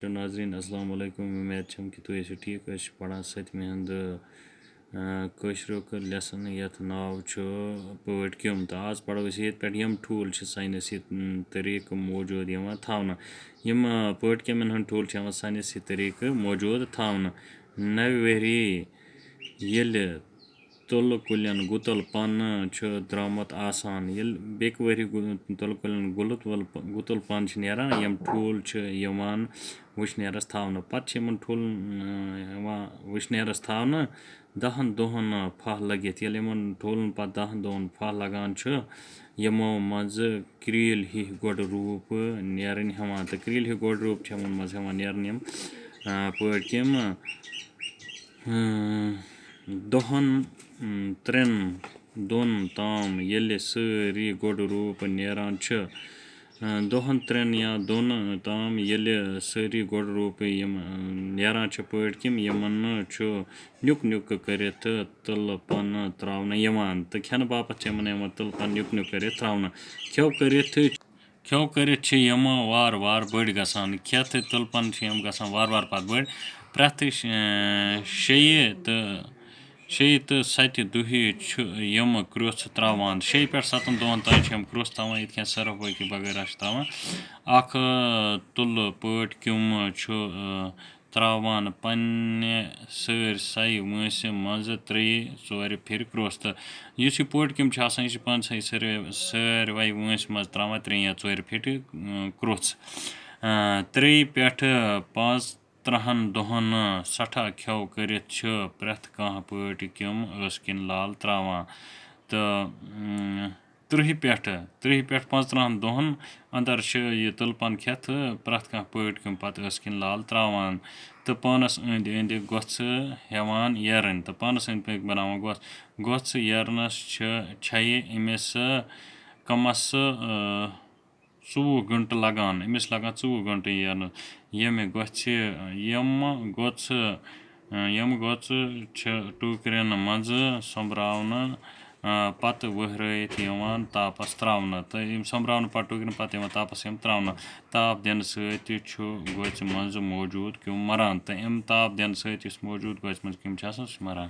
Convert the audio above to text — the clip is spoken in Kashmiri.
नाजरीन अस्सलाम वालेकुम। उम्मीद छम कि तुम ऐसे ठीक पढ़ान सतमी हंद कशरुक लेसन यथ नाव पटक्यम तो आज पढ़ो ये पे यम ठूल सानस तरीक मौजूद थावन यम पटक्यमन हंद ठूल सानस तरीक मौजूद थावन नव वहरी ये तुल कुलन गुतल पन द्रामत आसान ये बेक वहरी तुल कुलन गुतल पन नेरान यम ठूल यवान वुशनेरस थावन पत ठूल वुशनेरस थावन 10 दोहन फह लगित ये ठूलन पत 10 दोहन फह लगान यमो मज क्रील ही गोड रूप नेरन हवान तो क्रील ही गोड रूप यमन मज हवान नेरन यम पटक्यम दोहन त्रेन दोन ताम ये सारी गोड रूप नेरान दोहन त्रेन या दोन ताम ये सारी गोड रूप यम नेरान पटक्यम यमन नुक नुक करित तल पन त्रावन यवान तो खेन बापत यमन तल पन नुक नुक करित त्रावन खेव करित यम वार वार बड़ गसान खेत तल पन यम गसान वार वार पत बड़ प्रथ शे तो 7 दुहि यम क्रोस त्रावान 6 पे 7 दोहन तान यम क्रोस तावान ये सर्फ बाकी वगैरह तावान अख तुल पटक्यम त्रावान पन्ने सारी वंस मज 3-4 फिर क्रोस तो इस पटक्यम यह पान सारी वंस मज त्रावान 3 या 4 फिट क्रोस 3 पे 15 दोहन सठा खेव करित प्रथ कह पटक्यम किन लाल त्रावान तो 30 पे 15 दोहन अंदर यह तुल पन खेत प्रथ कह पटक्यम पत किन लाल त्रावान तो पानस अंद अंद गोछ हेवान यरन तो पानस अंद पंद बनावान गोछ यरनस अमिस कमस 24 घंटे लगान अमिस लगान 24 घंटे यरन यम गोछ टूकरन मज सोमरावन पत वहरत तापस त्रावन तो यम सोमरावन पत टूकरन पत तापस त्रावन ताप दिन सत गोछ मज मौजूद क्यों मरान तो अम ताप दिन सत मौजूद गोछ मज क्यों मरान।